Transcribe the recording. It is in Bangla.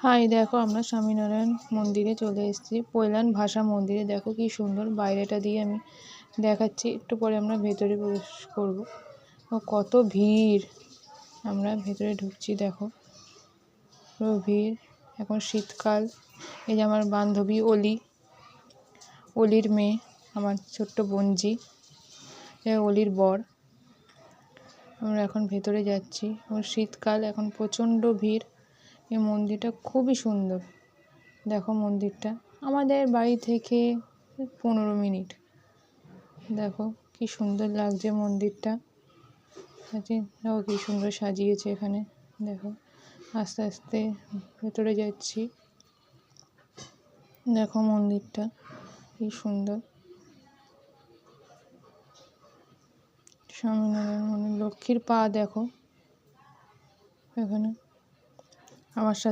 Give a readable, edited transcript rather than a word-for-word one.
হাই, দেখো আমরা স্বামীনারায়ণ মন্দিরে চলে এসেছি। পৈলান ভাষা মন্দিরে দেখো কি সুন্দর। বাইরেটা দিয়ে আমি দেখাচ্ছি, একটু পরে আমরা ভেতরে প্রবেশ করব। ও কত ভিড়! আমরা ভেতরে ঢুকছি, দেখো পুরো ভিড়। এখন শীতকাল। এই যে আমার বান্ধবী অলির মেয়ে, আমার ছোট্ট বোনজি, অলির বর। আমরা এখন ভেতরে যাচ্ছি। শীতকাল, এখন প্রচণ্ড ভিড়। এই মন্দিরটা খুবই সুন্দর। দেখো মন্দিরটা আমাদের বাড়ি থেকে 15 মিনিট। দেখো কি সুন্দর লাগছে মন্দিরটা। দেখো কি সুন্দর সাজিয়েছে এখানে। দেখো আস্তে আস্তে ভেতরে যাচ্ছি। দেখো মন্দিরটা কি সুন্দর। স্বামীনারায়ণ মন্দির, লক্ষ্মীর পা দেখো এখানে। আমার সাথে